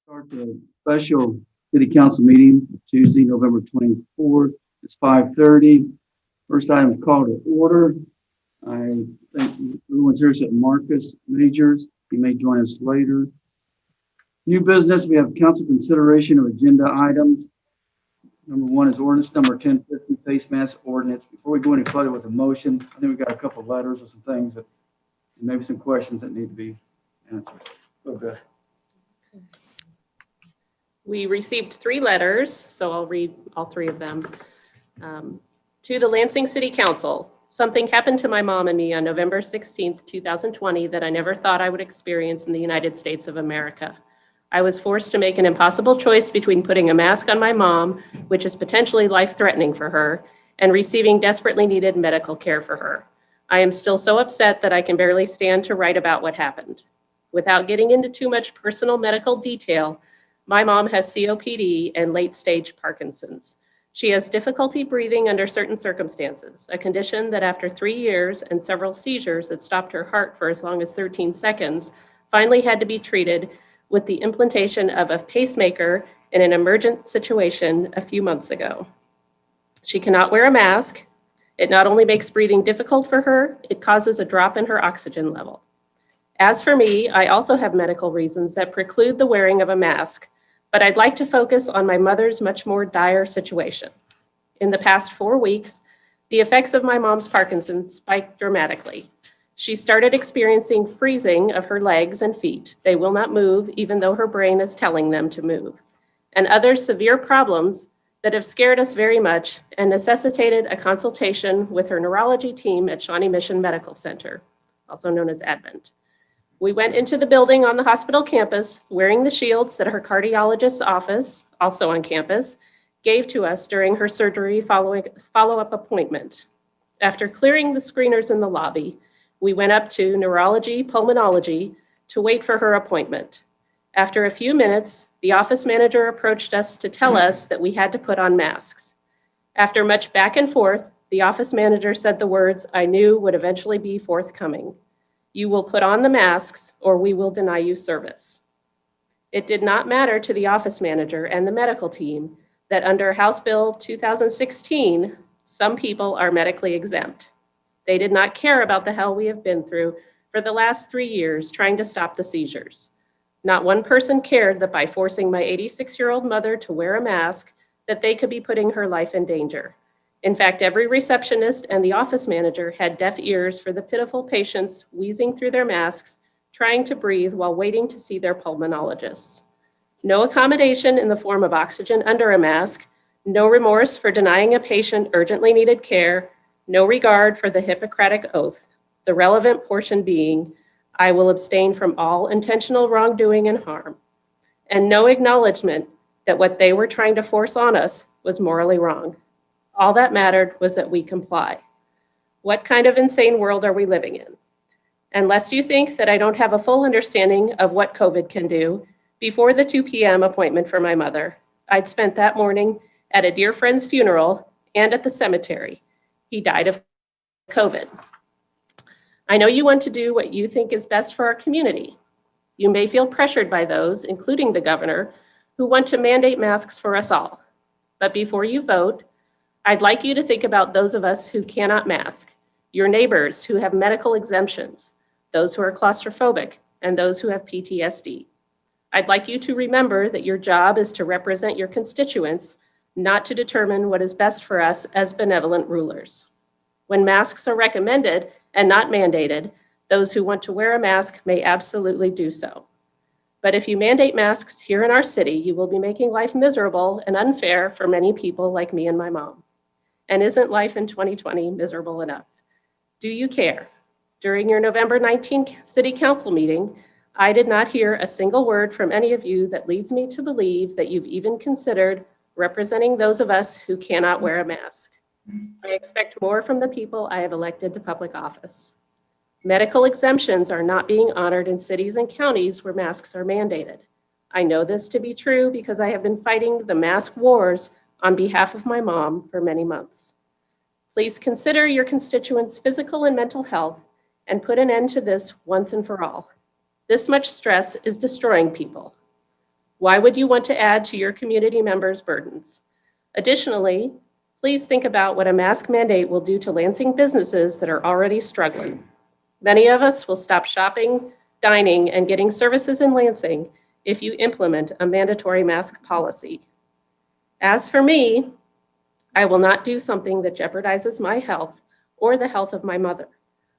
Start the special city council meeting Tuesday, November 24th. It's 5:30. First item is call to order. I think everyone's here except Marcus Majors. He may join us later. New business, we have council consideration of agenda items. Number one is ordinance number 1050, face mask ordinance. Before we go any further with the motion, I think we've got a couple of letters or some things that, maybe some questions that need to be answered. Okay. We received 3 letters, so I'll read all 3 of them. To the Lansing City Council, something happened to my mom and me on November 16th, 2020 that I never thought I would experience in the United States of America. I was forced to make an impossible choice between putting a mask on my mom, which is potentially life-threatening for her, and receiving desperately needed medical care for her. I am still so upset that I can barely stand to write about what happened. Without getting into too much personal medical detail, my mom has COPD and late-stage Parkinson's. She has difficulty breathing under certain circumstances, a condition that after 3 years and several seizures that stopped her heart for as long as 13 seconds, finally had to be treated with the implantation of a pacemaker in an emergent situation a few months ago. She cannot wear a mask. It not only makes breathing difficult for her, it causes a drop in her oxygen level. As for me, I also have medical reasons that preclude the wearing of a mask, but I'd like to focus on my mother's much more dire situation. In the past 4 weeks, the effects of my mom's Parkinson's spiked dramatically. She started experiencing freezing of her legs and feet. They will not move, even though her brain is telling them to move, and other severe problems that have scared us very much and necessitated a consultation with her neurology team at Shawnee Mission Medical Center, also known as Advent. We went into the building on the hospital campus wearing the shields that her cardiologist's office, also on campus, gave to us during her surgery follow-up appointment. After clearing the screeners in the lobby, we went up to neurology, pulmonology to wait for her appointment. After a few minutes, the office manager approached us to tell us that we had to put on masks. After much back and forth, the office manager said the words I knew would eventually be forthcoming. You will put on the masks or we will deny you service. It did not matter to the office manager and the medical team that under House Bill 2016, some people are medically exempt. They did not care about the hell we have been through for the last 3 years trying to stop the seizures. Not one person cared that by forcing my 86-year-old mother to wear a mask, that they could be putting her life in danger. In fact, every receptionist and the office manager had deaf ears for the pitiful patients wheezing through their masks, trying to breathe while waiting to see their pulmonologists. No accommodation in the form of oxygen under a mask, no remorse for denying a patient urgently needed care, no regard for the Hippocratic Oath, the relevant portion being, I will abstain from all intentional wrongdoing and harm, and no acknowledgement that what they were trying to force on us was morally wrong. All that mattered was that we comply. What kind of insane world are we living in? Unless you think that I don't have a full understanding of what COVID can do, before the 2 p.m. appointment for my mother, I'd spent that morning at a dear friend's funeral and at the cemetery. He died of COVID. I know you want to do what you think is best for our community. You may feel pressured by those, including the governor, who want to mandate masks for us all. But before you vote, I'd like you to think about those of us who cannot mask, your neighbors who have medical exemptions, those who are claustrophobic, and those who have PTSD. I'd like you to remember that your job is to represent your constituents, not to determine what is best for us as benevolent rulers. When masks are recommended and not mandated, those who want to wear a mask may absolutely do so. But if you mandate masks here in our city, you will be making life miserable and unfair for many people like me and my mom. And isn't life in 2020 miserable enough? Do you care? During your November 19th City Council meeting, I did not hear a single word from any of you that leads me to believe that you've even considered representing those of us who cannot wear a mask. I expect more from the people I have elected to public office. Medical exemptions are not being honored in cities and counties where masks are mandated. I know this to be true because I have been fighting the mask wars on behalf of my mom for many months. Please consider your constituents' physical and mental health and put an end to this once and for all. This much stress is destroying people. Why would you want to add to your community members' burdens? Additionally, please think about what a mask mandate will do to Lansing businesses that are already struggling. Many of us will stop shopping, dining, and getting services in Lansing if you implement a mandatory mask policy. As for me, I will not do something that jeopardizes my health or the health of my mother.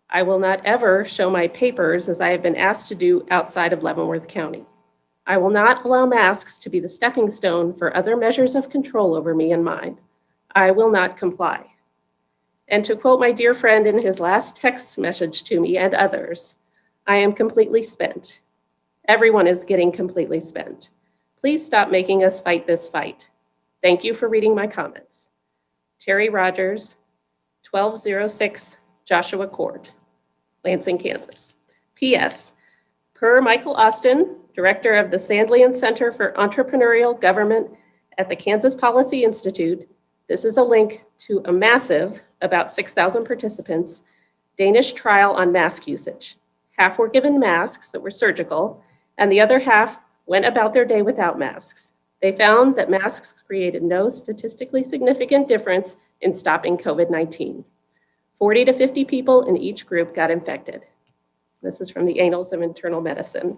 I will not ever show my papers as I have been asked to do outside of Leavenworth County. I will not allow masks to be the stepping stone for other measures of control over me and mine. I will not comply. And to quote my dear friend in his last text message to me and others, I am completely spent. Everyone is getting completely spent. Please stop making us fight this fight. Thank you for reading my comments. Terry Rogers, 1206 Joshua Court, Lansing, Kansas. P.S. Per Michael Austin, Director of the Sandlian Center for Entrepreneurial Government at the Kansas Policy Institute, this is a link to a massive, about 6,000 participants, Danish trial on mask usage. Half were given masks that were surgical, and the other half went about their day without masks. They found that masks created no statistically significant difference in stopping COVID-19. 40 to 50 people in each group got infected. This is from the Annals of Internal Medicine,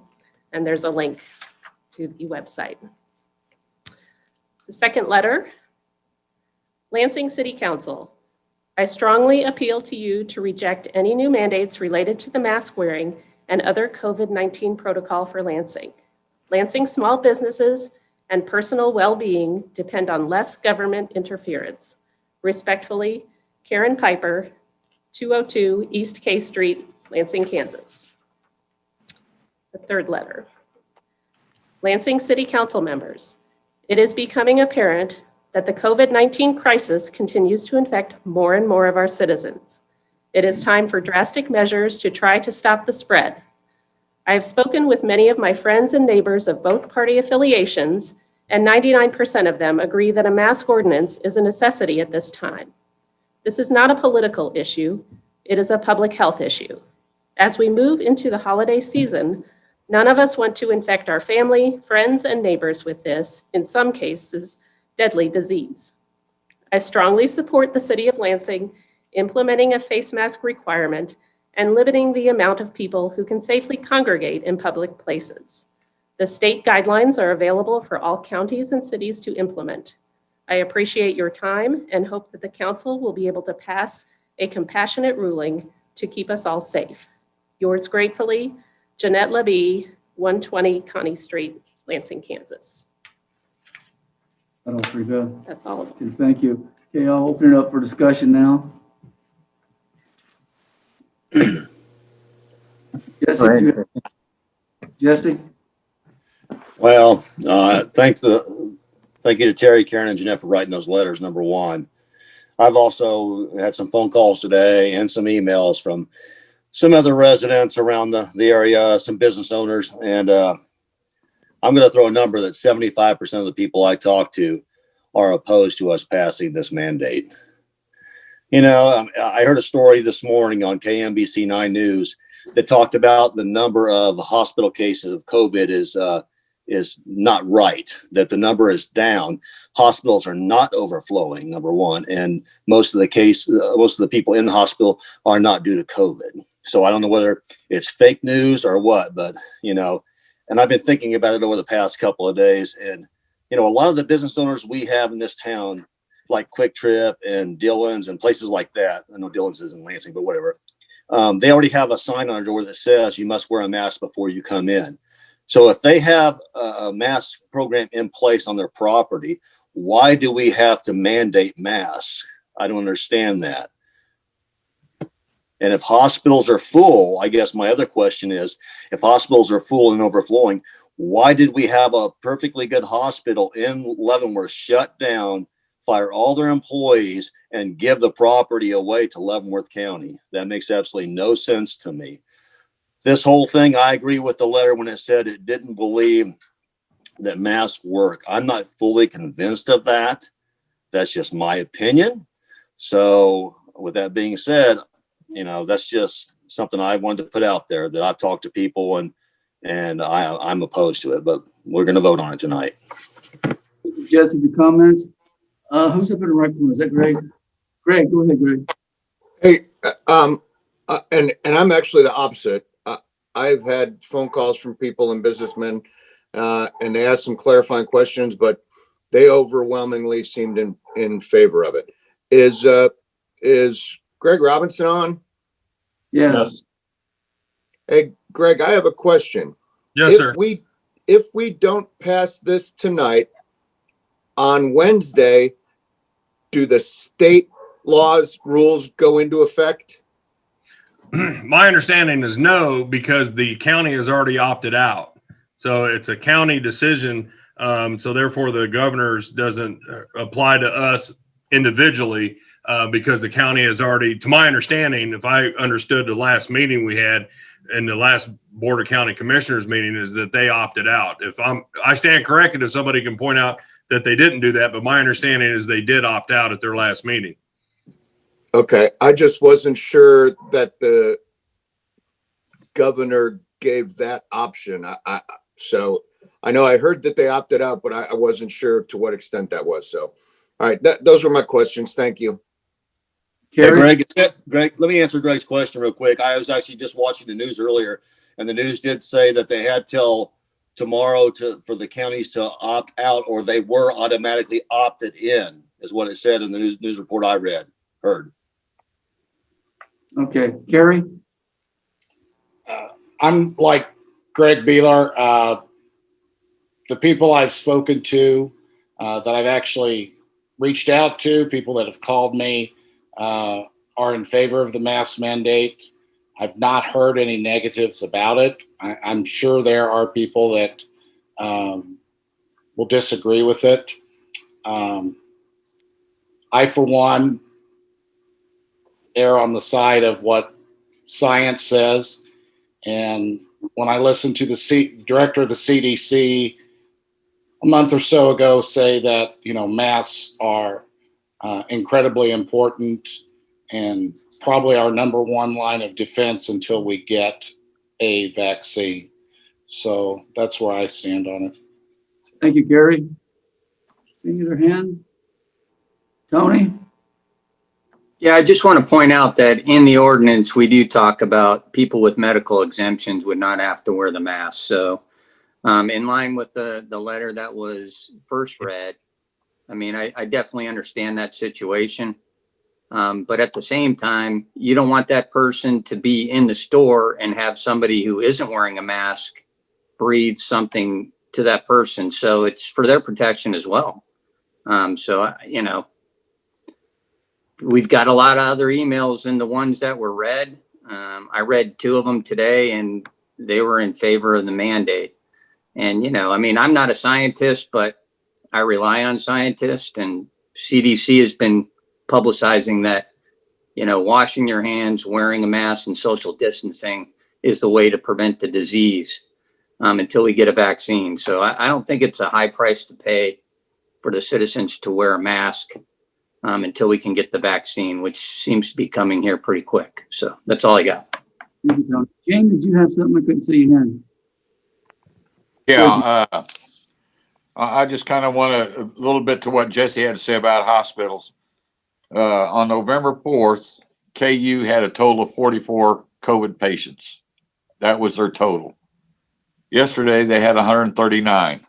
and there's a link to the website. The second letter, Lansing City Council. I strongly appeal to you to reject any new mandates related to the mask wearing and other COVID-19 protocol for Lansing. Lansing small businesses and personal well-being depend on less government interference. Respectfully, Karen Piper, 202 East K Street, Lansing, Kansas. The third letter. Lansing City Council members, it is becoming apparent that the COVID-19 crisis continues to infect more and more of our citizens. It is time for drastic measures to try to stop the spread. I have spoken with many of my friends and neighbors of both party affiliations, and 99% of them agree that a mask ordinance is a necessity at this time. This is not a political issue, it is a public health issue. As we move into the holiday season, none of us want to infect our family, friends, and neighbors with this, in some cases, deadly disease. I strongly support the City of Lansing implementing a face mask requirement and limiting the amount of people who can safely congregate in public places. The state guidelines are available for all counties and cities to implement. I appreciate your time and hope that the council will be able to pass a compassionate ruling to keep us all safe. Yours gratefully, Jeanette Labie, 120 Connie Street, Lansing, Kansas. That all three done? That's all of them. Okay, thank you. Okay, I'll open it up for discussion now. Jesse? Well, thank you to Terry, Karen, and Jeanette for writing those letters, number one. I've also had some phone calls today and some emails from some other residents around the area, some business owners, and I'm going to throw a number that 75% of the people I talk to are opposed to us passing this mandate. You know, I heard a story this morning on KMBC 9 News that talked about the number of hospital cases of COVID is not right, that the number is down. Hospitals are not overflowing, number one, and most of the people in the hospital are not due to COVID. So I don't know whether it's fake news or what, but, you know, and I've been thinking about it over the past couple of days. And, you know, a lot of the business owners we have in this town, like Quick Trip and Dillon's and places like that. I know Dillon's is in Lansing, but whatever. They already have a sign on their door that says you must wear a mask before you come in. So if they have a mask program in place on their property, why do we have to mandate masks? I don't understand that. And if hospitals are full, I guess my other question is, if hospitals are full and overflowing, why did we have a perfectly good hospital in Leavenworth shut down, fire all their employees, and give the property away to Leavenworth County? That makes absolutely no sense to me. This whole thing, I agree with the letter when it said it didn't believe that masks work. I'm not fully convinced of that. That's just my opinion. So with that being said, you know, that's just something I wanted to put out there, that I've talked to people and I'm opposed to it. But we're going to vote on it tonight. Jesse, the comments. Who's up in the right corner? Is that Greg? Greg, go ahead, Greg. Hey, and I'm actually the opposite. I've had phone calls from people and businessmen, and they asked some clarifying questions, but they overwhelmingly seemed in favor of it. Is Greg Robinson on? Yes. Hey, Greg, I have a question. Yes, sir. If we don't pass this tonight, on Wednesday, do the state laws, rules go into effect? My understanding is no, because the county has already opted out. So it's a county decision. So therefore the governor's doesn't apply to us individually, because the county has already, to my understanding, if I understood the last meeting we had in the last Board of County Commissioners meeting, is that they opted out. I stand corrected if somebody can point out that they didn't do that, but my understanding is they did opt out at their last meeting. Okay, I just wasn't sure that the governor gave that option. So I know I heard that they opted out, but I wasn't sure to what extent that was. So, all right, those were my questions. Thank you. Hey, Carrie? Greg, let me answer Greg's question real quick. I was actually just watching the news earlier, and the news did say that they had till tomorrow for the counties to opt out, or they were automatically opted in, is what it said in the news report I heard. Okay. Carrie? I'm like Greg Beeler. The people I've spoken to, that I've actually reached out to, people that have called me, are in favor of the mask mandate. I've not heard any negatives about it. I'm sure there are people that will disagree with it. I, for one, err on the side of what science says. And when I listened to the director of the CDC a month or so ago say that, masks are incredibly important and probably our number one line of defense until we get a vaccine. So that's where I stand on it. Thank you, Carrie. Seeing their hands. Tony? Yeah, I just want to point out that in the ordinance, we do talk about people with medical exemptions would not have to wear the mask. So in line with the letter that was first read, I mean, I definitely understand that situation. But at the same time, you don't want that person to be in the store and have somebody who isn't wearing a mask breathe something to that person. So it's for their protection as well. We've got a lot of other emails than the ones that were read. I read 2 of them today and they were in favor of the mandate. And, I'm not a scientist, but I rely on scientists, and CDC has been publicizing that, washing your hands, wearing a mask, and social distancing is the way to prevent the disease until we get a vaccine. So I don't think it's a high price to pay for the citizens to wear a mask until we can get the vaccine, which seems to be coming here pretty quick. So that's all I got. Thank you, Tony. Jane, did you have something? I couldn't see your hand. Yeah, I just kind of want a little bit to what Jesse had to say about hospitals. On November 4th, KU had a total of 44 COVID patients. That was their total. Yesterday, they had 139.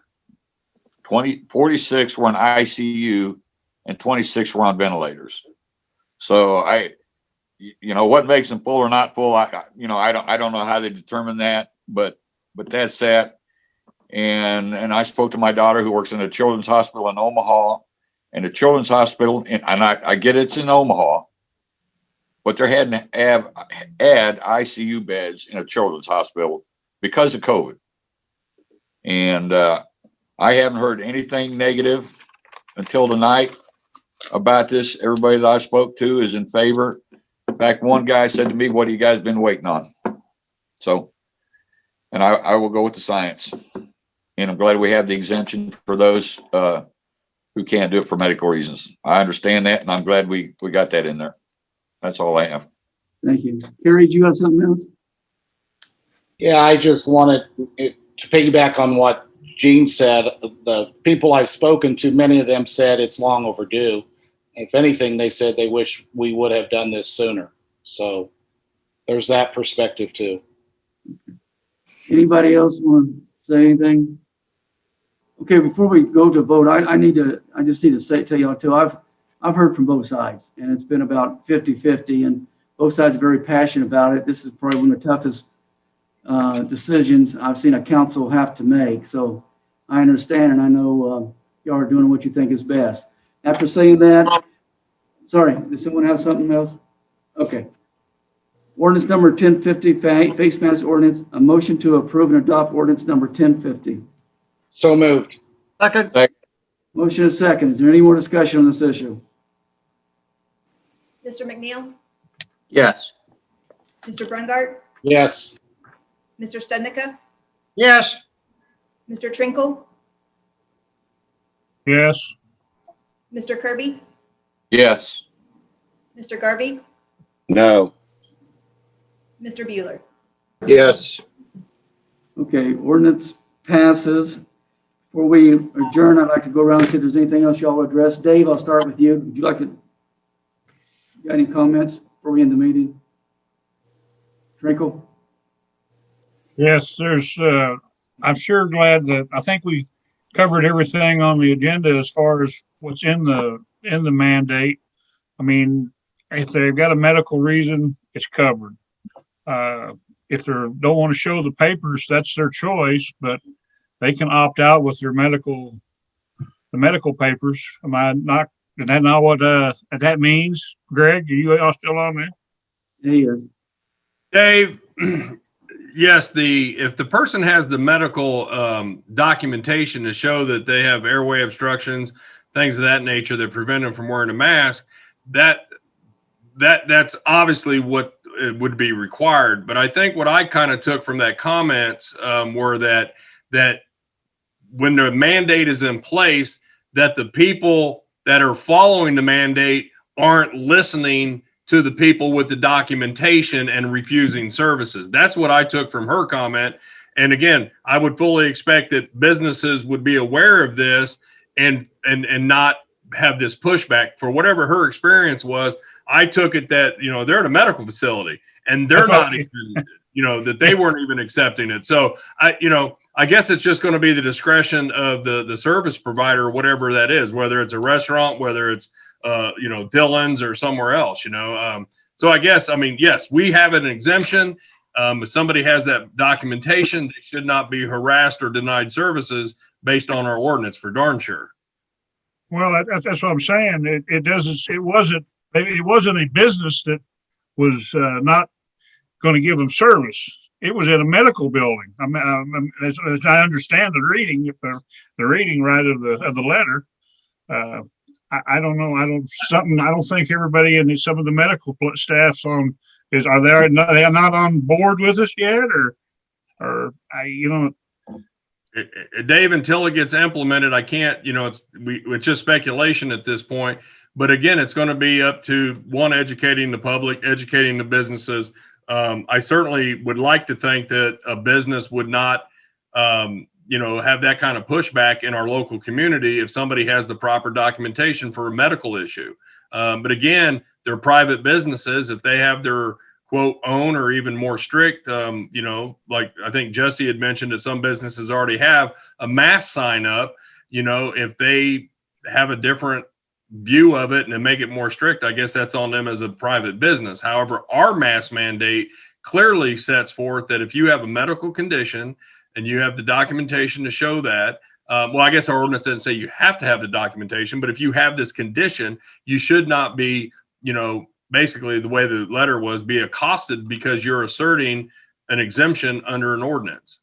46 were in ICU and 26 were on ventilators. So what makes them full or not full? I don't know how they determine that, but that's that. And I spoke to my daughter who works in a children's hospital in Omaha, and the children's hospital, and I get it's in Omaha, but they're having to add ICU beds in a children's hospital because of COVID. And I haven't heard anything negative until tonight about this. Everybody that I spoke to is in favor. In fact, one guy said to me, "What have you guys been waiting on?" So, and I will go with the science. And I'm glad we have the exemption for those who can't do it for medical reasons. I understand that, and I'm glad we got that in there. That's all I have. Thank you. Carrie, do you have something else? Yeah, I just wanted to piggyback on what Gene said, the people I've spoken to, many of them said it's long overdue. If anything, they said they wish we would have done this sooner. So there's that perspective too. Anybody else want to say anything? Okay, before we go to vote, I just need to tell y'all too, I've heard from both sides, and it's been about 50-50, and both sides are very passionate about it. This is probably one of the toughest decisions I've seen a council have to make. So I understand, and I know y'all are doing what you think is best. After saying that, sorry, does someone have something else? Okay. Ordinance number 1050, face mask ordinance, a motion to approve and adopt ordinance number 1050. So moved. Second. Motion is second. Is there any more discussion on this issue? Mr. McNeil, Yes. Mr. Brungart, Yes. Mr. Stednica, Yes. Mr. Trinkle, Yes. Mr. Kirby, Yes. Mr. Garvey, No. Mr. Bueller. Yes. Okay, ordinance passes. Before we adjourn, I'd like to go around and see if there's anything else y'all address. Dave, I'll start with you. Would you like to, got any comments before we end the meeting? Trinkle? Yes, I'm sure glad that, I think we covered everything on the agenda as far as what's in the mandate. I mean, if they've got a medical reason, it's covered. If they don't want to show the papers, that's their choice, but they can opt out with their the medical papers. Is that not what that means? Greg, are you all still on there? He is. Dave, yes, if the person has the medical documentation to show that they have airway obstructions, things of that nature that prevent them from wearing a mask, that's obviously what it would be required. But I think what I kind of took from that comments were that when the mandate is in place, that the people that are following the mandate aren't listening to the people with the documentation and refusing services. That's what I took from her comment. And again, I would fully expect that businesses would be aware of this and not have this pushback. For whatever her experience was, I took it that, they're at a medical facility and they're not even, that they weren't even accepting it. So I guess it's just going to be the discretion of the service provider, whatever that is, whether it's a restaurant, whether it's, Dillon's or somewhere else, So I guess, yes, we have an exemption. If somebody has that documentation, they should not be harassed or denied services based on our ordinance, for darn sure. Well, that's what I'm saying. It wasn't a business that was not going to give them service. It was at a medical building. As I understand the reading, if the reading right of the letter, I don't know. I don't think everybody in some of the medical staffs are they not on board with us yet, or Dave, until it gets implemented, I can't, it's just speculation at this point. But again, it's going to be up to educating the public, educating the businesses. I certainly would like to think that a business would not, have that kind of pushback in our local community if somebody has the proper documentation for a medical issue. But again, they're private businesses. If they have their quote own or even more strict, like I think Jesse had mentioned that some businesses already have a mask sign up, if they have a different view of it and to make it more strict, I guess that's on them as a private business. However, our mask mandate clearly sets forth that if you have a medical condition and you have the documentation to show that, I guess our ordinance doesn't say you have to have the documentation, but if you have this condition, you should not be, basically the way the letter was, be accosted because you're asserting an exemption under an ordinance.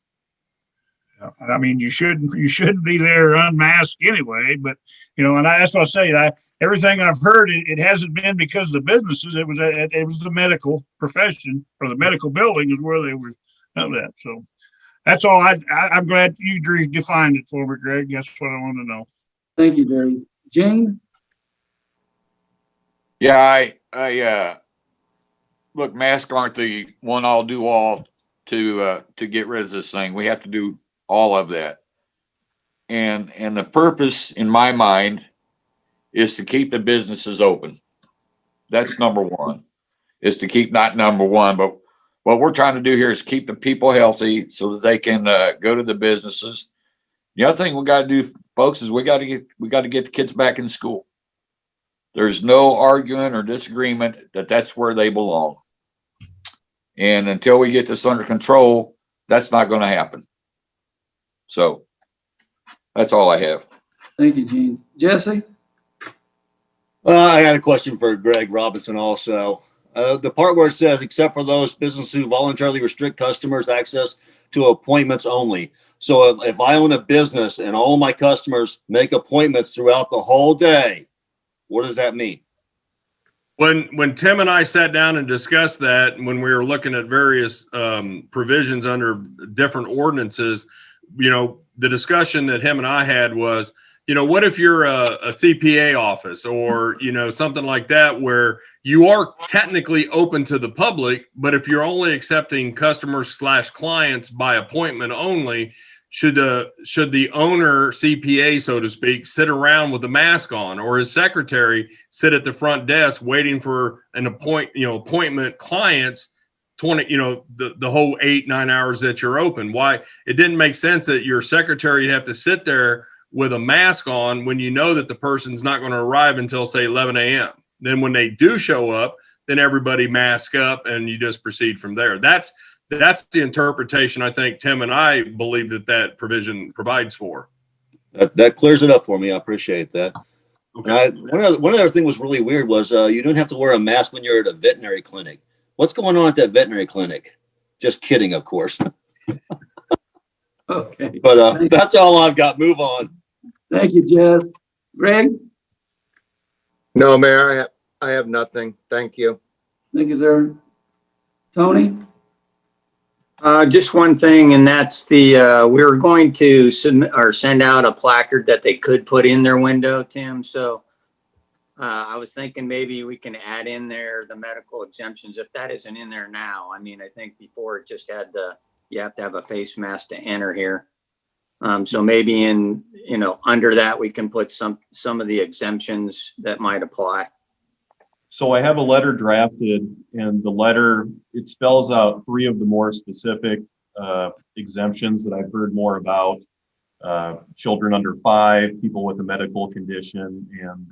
You shouldn't be there unmasked anyway, but and that's what I say. Everything I've heard, it hasn't been because of the businesses. It was the medical profession or the medical building is where they were of that. So that's all. I'm glad you defined it for me, Greg. That's what I want to know. Thank you, Dave. Jane? Yeah, I look, masks aren't the one all do all to get rid of this thing. We have to do all of that. and the purpose in my mind is to keep the businesses open. That's number one, is to keep, not number one, but what we're trying to do here is keep the people healthy so that they can go to the businesses. The other thing we got to do, folks, is we got to get the kids back in school. There's no argument or disagreement that that's where they belong. And until we get this under control, that's not going to happen. So that's all I have. Thank you, Gene. Jesse? I had a question for Greg Robinson also. The part where it says, except for those businesses who voluntarily restrict customers' access to appointments only. So if I own a business and all of my customers make appointments throughout the whole day, what does that mean? When Tim and I sat down and discussed that, when we were looking at various provisions under different ordinances, the discussion that him and I had was, what if you're a CPA office or, something like that, where you are technically open to the public, but if you're only accepting customers / clients by appointment only, should the owner, CPA, so to speak, sit around with a mask on, or his secretary sit at the front desk waiting for an appointment clients 20, the whole 8-9 hours that you're open? Why it didn't make sense that your secretary have to sit there with a mask on when you know that the person's not going to arrive until, say, 11 a.m. Then when they do show up, then everybody mask up and you just proceed from there. That's the interpretation I think Tim and I believe that provision provides for. That clears it up for me. I appreciate that. Okay. One other thing was really weird was you don't have to wear a mask when you're at a veterinary clinic. What's going on at that veterinary clinic? Just kidding, of course. Okay. But that's all I've got. Move on. Thank you, Jess. Greg? No, Mayor, I have nothing. Thank you. Thank you, sir. Tony? Just one thing, and that's we were going to submit or send out a placard that they could put in their window, Tim. So I was thinking maybe we can add in there the medical exemptions if that isn't in there now. I mean, I think before it just had you have to have a face mask to enter here. So maybe under that we can put some of the exemptions that might apply. So I have a letter drafted, and the letter, it spells out 3 of the more specific exemptions that I've heard more about. Children under 5, people with a medical condition, and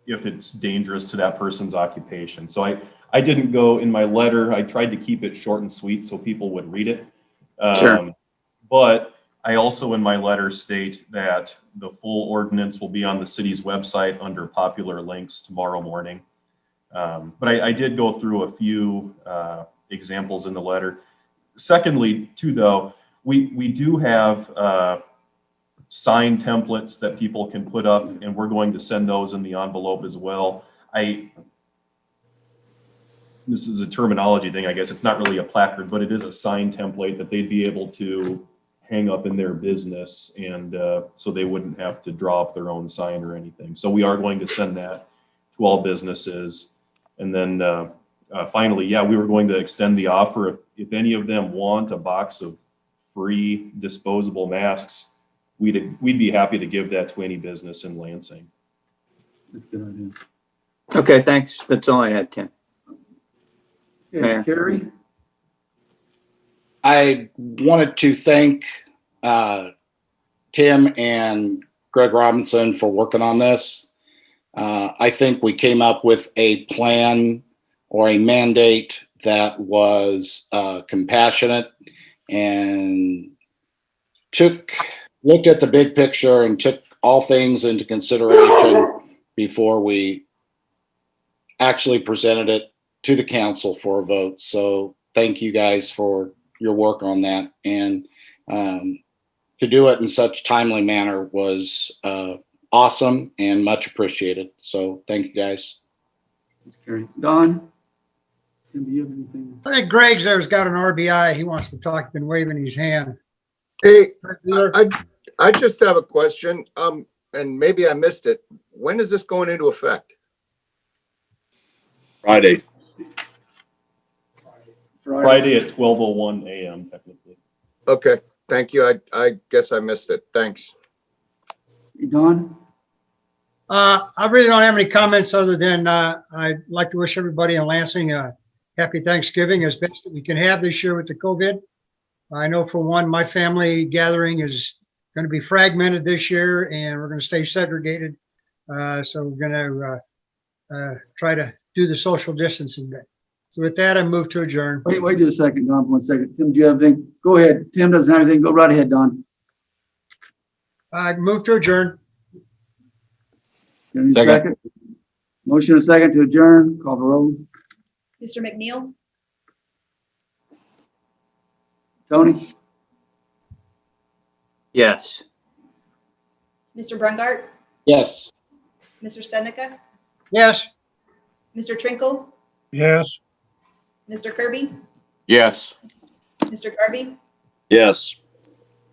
if it's dangerous to that person's occupation. So I didn't go in my letter. I tried to keep it short and sweet so people would read it. Sure. But I also in my letter state that the full ordinance will be on the city's website under popular links tomorrow morning. But I did go through a few examples in the letter. Secondly, too, though, we do have sign templates that people can put up, and we're going to send those in the envelope as well. This is a terminology thing, I guess. It's not really a placard, but it is a sign template that they'd be able to hang up in their business, and so they wouldn't have to draw up their own sign or anything. So we are going to send that to all businesses. And then finally, we were going to extend the offer if any of them want a box of free disposable masks, we'd be happy to give that to any business in Lansing. That's a good idea. Okay, thanks. That's all I had, Tim. Okay, Mayor. Carrie? I wanted to thank Tim and Greg Robinson for working on this. I think we came up with a plan or a mandate that was compassionate and looked at the big picture and took all things into consideration before we actually presented it to the council for a vote. So thank you guys for your work on that, and to do it in such timely manner was awesome and much appreciated. So thank you guys. Thanks, Carrie. Don? Tim, do you have anything? I think Greg's there's got an RBI. He wants to talk, been waving his hand. Hey, I just have a question, and maybe I missed it. When is this going into effect? Friday. Friday at 12:01 a.m. technically. Okay, thank you. I guess I missed it. Thanks. Don? I really don't have any comments other than, I'd like to wish everybody in Lansing a happy Thanksgiving as best that we can have this year with the COVID. I know for one, my family gathering is going to be fragmented this year and we're going to stay segregated. So we're going to try to do the social distancing bit. So with that, I move to adjourn. Wait just a second, Don, for 1 second. Tim, do you have anything? Go ahead. Tim doesn't have anything. Go right ahead, Don. I move to adjourn. Any Second. Motion and second to adjourn. Call the roll. Mr. McNeil, Tony? Yes. Mr. Brungart, Yes. Mr. Stednica, Yes. Mr. Trinkle, Yes. Mr. Kirby, Yes. Mr. Garvey, Yes.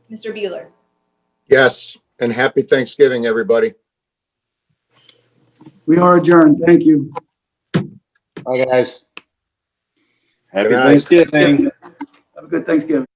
Mr. Bueller. Yes, and happy Thanksgiving, everybody. We are adjourned. Thank you. Bye, guys. Happy Good night. Thanksgiving. Have a good Thanksgiving.